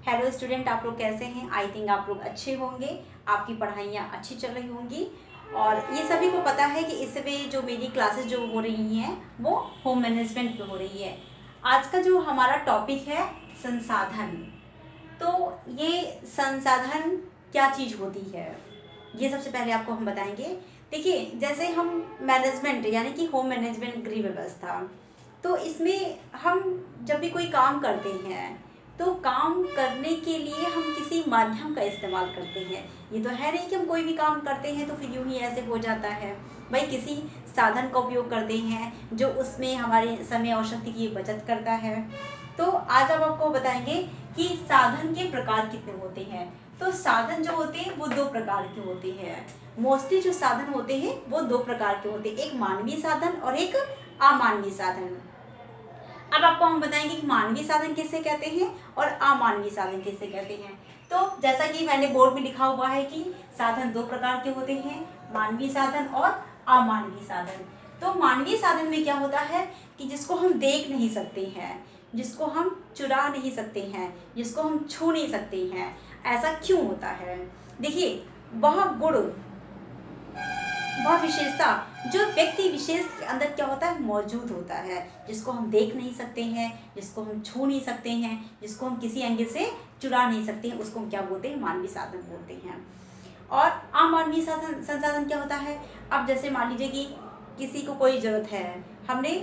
Hello student, आप लोग कैसे हैं? आई थिंक आप लोग अच्छे होंगे, आपकी पढ़ाइयाँ अच्छी चल रही होंगी। और ये सभी को पता है कि इस समय जो मेरी क्लासेस जो हो रही हैं वो होम मैनेजमेंट पे हो रही है। आज का जो हमारा टॉपिक है संसाधन। तो ये संसाधन क्या चीज़ होती है, ये सबसे पहले आपको हम बताएंगे। देखिए, जैसे हम मैनेजमेंट यानी कि होम मैनेजमेंट गृह व्यवस्था, तो इसमें हम जब भी कोई काम करते हैं तो काम करने के लिए हम किसी माध्यम का इस्तेमाल करते हैं। ये तो है नहीं कि हम कोई भी काम करते हैं तो फिर यूं ही ऐसे हो जाता है। भाई किसी साधन का उपयोग करते हैं जो उसमें हमारे समय और शक्ति की बचत करता है। तो आज हम आपको बताएंगे कि साधन के प्रकार कितने होते हैं। तो साधन जो होते हैं वो दो प्रकार के होते हैं। मोस्टली जो साधन होते हैं वो दो प्रकार के होते हैं, एक मानवीय साधन और एक अमानवीय साधन। अब आपको हम बताएंगे कि मानवीय साधन किसे कहते हैं और अमानवीय साधन किसे कहते हैं। तो जैसा कि मैंने बोर्ड में लिखा हुआ है कि साधन दो प्रकार के होते हैं, मानवीय साधन और अमानवीय साधन। तो मानवीय साधन में क्या होता है कि जिसको हम देख नहीं सकते हैं, जिसको हम चुरा नहीं सकते हैं, जिसको हम छू नहीं सकते हैं। ऐसा क्यों होता है? देखिए, वह गुण, वह विशेषता जो व्यक्ति विशेष के अंदर क्या होता है, मौजूद होता है, जिसको हम देख नहीं सकते हैं, जिसको हम छू नहीं सकते हैं, जिसको हम किसी एंगल से चुरा नहीं सकते हैं, उसको हम क्या बोलते हैं, मानवीय साधन बोलते हैं। और अमानवीय साधन संसाधन क्या होता है? अब जैसे मान लीजिए कि किसी को कोई जरूरत है, हमने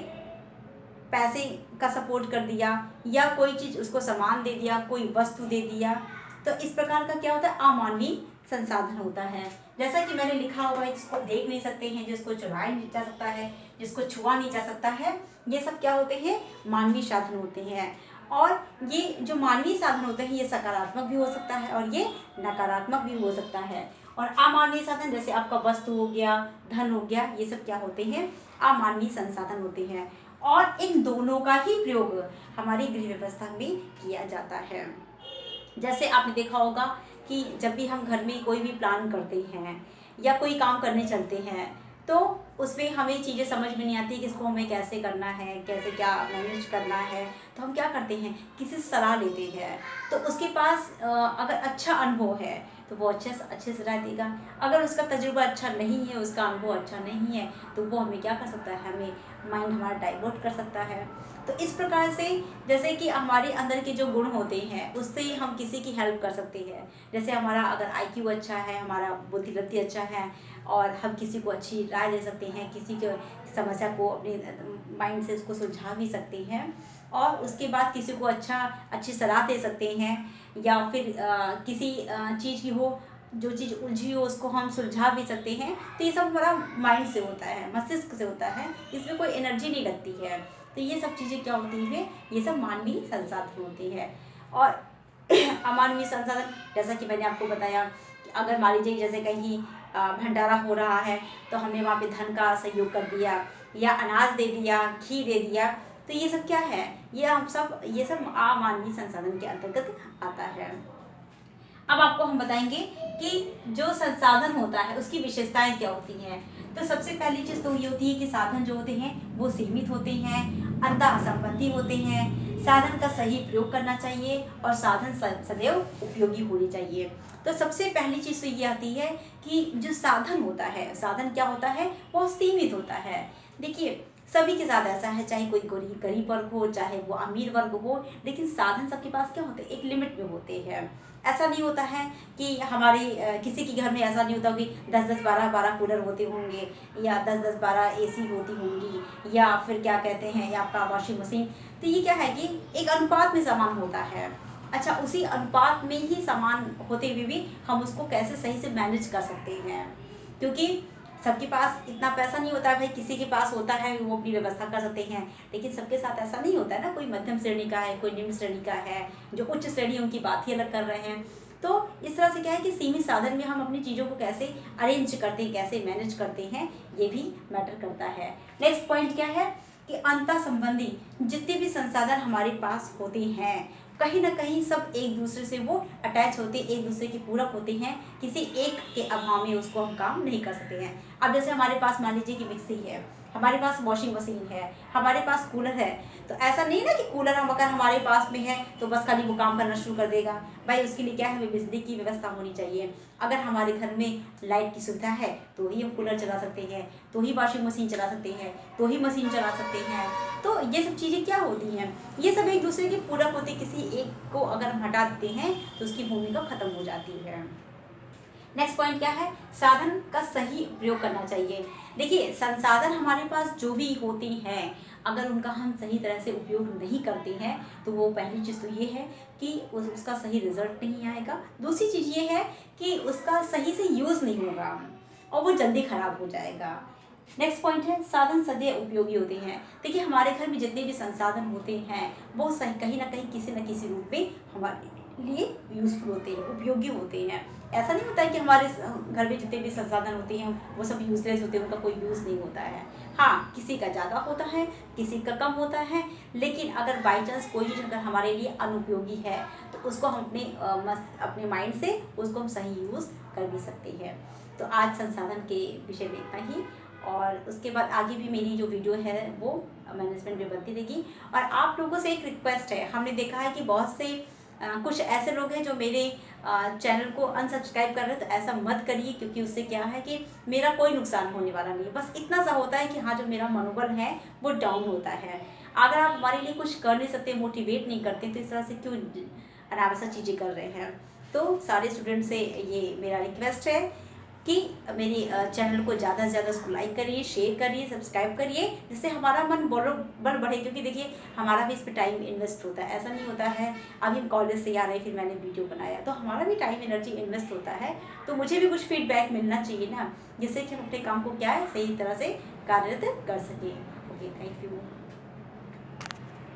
पैसे का सपोर्ट कर दिया या कोई चीज़ उसको सामान दे दिया, कोई वस्तु दे दिया, तो इस प्रकार का क्या होता है, अमानवीय संसाधन होता है। जैसा कि मैंने लिखा हुआ है, जिसको देख नहीं सकते हैं, जिसको चुराया नहीं जा सकता है, जिसको छुआ नहीं जा सकता है, ये सब क्या होते हैं, मानवीय साधन होते हैं। और ये जो मानवीय साधन होते हैं ये सकारात्मक भी हो सकता है और ये नकारात्मक भी हो सकता है। और अमानवीय साधन जैसे आपका वस्तु हो गया, धन हो गया, ये सब क्या होते हैं, अमानवीय संसाधन होते हैं। और इन दोनों का ही प्रयोग हमारी गृह व्यवस्था में किया जाता है। जैसे आपने देखा होगा कि जब भी हम घर में कोई भी प्लान करते हैं या कोई काम करने चलते हैं तो उसमें हमें चीज़ें समझ में नहीं आती कि इसको हमें कैसे करना है, कैसे क्या मैनेज करना है। तो हम क्या करते हैं, किसी से सलाह लेते हैं। तो उसके पास अगर अच्छा अनुभव है तो वो अच्छे से सलाह देगा। अगर उसका तजुर्बा अच्छा नहीं है, उसका अनुभव अच्छा नहीं है, तो वो हमें क्या कर सकता है, हमें माइंड हमारा डाइवर्ट कर सकता है। तो इस प्रकार से जैसे कि हमारे अंदर के जो गुण होते हैं उससे हम किसी की हेल्प कर सकते हैं। जैसे हमारा अगर आईक्यू अच्छा है, हमारा बुद्धिवृत्ति अच्छा है और हम किसी को अच्छी राय दे सकते हैं, किसी के समस्या को अपने माइंड से उसको सुलझा भी सकते हैं। और उसके बाद किसी को अच्छी सलाह दे सकते हैं। या फिर किसी चीज़ की हो, जो चीज़ उलझी हो उसको हम सुलझा भी सकते हैं। तो ये सब हमारा माइंड से होता है, मस्तिष्क से होता है, इसमें कोई एनर्जी नहीं लगती है। तो ये सब चीज़ें क्या होती हैं, ये सब मानवीय संसाधन होती है। और अमानवीय संसाधन जैसा कि मैंने आपको बताया कि अगर मान लीजिए जैसे कहीं भंडारा हो रहा है तो हमने वहाँ पे धन का सहयोग कर दिया या अनाज दे दिया, घी दे दिया, तो ये सब क्या है, ये सब अमानवीय संसाधन के अंतर्गत आता है। अब आपको हम बताएंगे कि जो संसाधन होता है उसकी विशेषताएं क्या होती हैं। तो सबसे पहली चीज तो ये होती है कि साधन जो होते हैं वो सीमित होते हैं, अंतः संबंधी होते हैं, साधन का सही प्रयोग करना चाहिए और साधन सदैव उपयोगी होनी चाहिए। तो सबसे पहली चीज तो ये आती है कि जो साधन होता है, साधन क्या होता है, वो सीमित होता है। देखिए, सभी के साथ ऐसा है, चाहे कोई गरीब वर्ग हो चाहे वो अमीर वर्ग हो, लेकिन साधन सबके पास क्या होते हैं, एक लिमिट में होते हैं। ऐसा नहीं होता है कि हमारे किसी के घर में ऐसा नहीं होता कि 10-10 12-12 कूलर होते होंगे या 10-10 12 एसी होती होंगी या फिर क्या कहते हैं या आपका वॉशिंग मशीन। तो ये क्या है कि एक अनुपात में सामान होता है। अच्छा, उसी अनुपात में ही सामान होते हुए भी हम उसको कैसे सही से मैनेज कर सकते हैं, क्योंकि सबके पास इतना पैसा नहीं होता है। भाई किसी के पास होता है वो अपनी व्यवस्था कर सकते हैं, लेकिन सबके साथ ऐसा नहीं होता है ना। कोई मध्यम श्रेणी का है, कोई निम्न श्रेणी का है, जो उच्च श्रेणी उनकी बात ही अलग कर रहे हैं। तो इस तरह से क्या है कि सीमित साधन में हम अपनी चीज़ों को कैसे अरेंज करते हैं, कैसे मैनेज करते हैं, ये भी मैटर करता है। नेक्स्ट पॉइंट क्या है कि अंतर संबंधी जितने भी संसाधन हमारे पास होते हैं कहीं ना कहीं सब एक दूसरे से वो अटैच होते, एक दूसरे के पूरक होते हैं। किसी एक के अभाव में उसको हम काम नहीं कर सकते हैं। अब जैसे हमारे पास मान लीजिए कि मिक्सी है, हमारे पास वॉशिंग मशीन है, हमारे पास कूलर है। तो ऐसा नहीं ना कि कूलर हम अगर हमारे पास में है तो बस खाली वो काम करना शुरू कर देगा। भाई उसके लिए क्या है, हमें बिजली की व्यवस्था होनी चाहिए। अगर हमारे घर में लाइट की सुविधा है तो ही हम कूलर चला सकते हैं, तो ही वॉशिंग मशीन चला सकते हैं, तो ही मशीन चला सकते हैं। तो ये सब चीज़ें क्या होती हैं, ये सब एक दूसरे के पूरक होते। किसी एक को अगर हम हटा देते हैं तो उसकी भूमिका खत्म हो जाती है। नेक्स्ट पॉइंट क्या है, साधन का सही उपयोग करना चाहिए। देखिए संसाधन हमारे पास जो भी होते हैं, अगर उनका हम सही तरह से उपयोग नहीं करते हैं तो वो पहली चीज़ तो ये है कि उसका सही रिजल्ट नहीं आएगा। दूसरी चीज़ ये है कि उसका सही से यूज़ नहीं होगा और वो जल्दी खराब हो जाएगा। नेक्स्ट पॉइंट है, साधन सदैव उपयोगी होते हैं। देखिए हमारे घर में जितने भी संसाधन होते हैं वो सही कहीं ना कहीं किसी न किसी रूप में हमारे लिए यूजफुल होते हैं, उपयोगी होते हैं। ऐसा नहीं होता है कि हमारे घर में जितने भी संसाधन होते हैं वो सब यूजलेस होते हैं, उनका कोई यूज़ नहीं होता है। हाँ, किसी का ज़्यादा होता है, किसी का कम होता है, लेकिन अगर बाई चांस कोई चीज़ अगर हमारे लिए अनुपयोगी है तो उसको हम अपने माइंड से उसको हम सही यूज़ कर भी सकते हैं। तो आज संसाधन के विषय में इतना ही, और उसके बाद आगे भी मेरी जो वीडियो है वो मैनेजमेंट में बनती रहेगी। और आप लोगों से एक रिक्वेस्ट है, हमने देखा है कि बहुत से कुछ ऐसे लोग हैं जो मेरे चैनल को अनसब्सक्राइब कर रहे हैं। तो ऐसा मत करिए, क्योंकि उससे क्या है कि मेरा कोई नुकसान होने वाला नहीं है। बस इतना सा होता है कि हाँ, जो मेरा मनोबल है वो डाउन होता है। अगर आप हमारे लिए कुछ कर नहीं सकते, मोटिवेट नहीं करते, तो इस तरह से क्यों अनावश्यक चीज़ें कर रहे हैं। तो सारे स्टूडेंट से ये मेरा रिक्वेस्ट है कि मेरी चैनल को ज़्यादा से ज़्यादा उसको लाइक करिए, शेयर करिए, सब्सक्राइब करिए, जिससे हमारा मन बल बढ़े। क्योंकि देखिए हमारा भी इस पर टाइम इन्वेस्ट होता है। ऐसा नहीं होता है अभी हम कॉलेज से आ रहे फिर मैंने वीडियो बनाया, तो हमारा भी टाइम एनर्जी इन्वेस्ट होता है। तो मुझे भी कुछ फीडबैक मिलना चाहिए ना, जिससे कि हम अपने काम को क्या है सही तरह से कार्यरत कर सकें। Okay, thank you.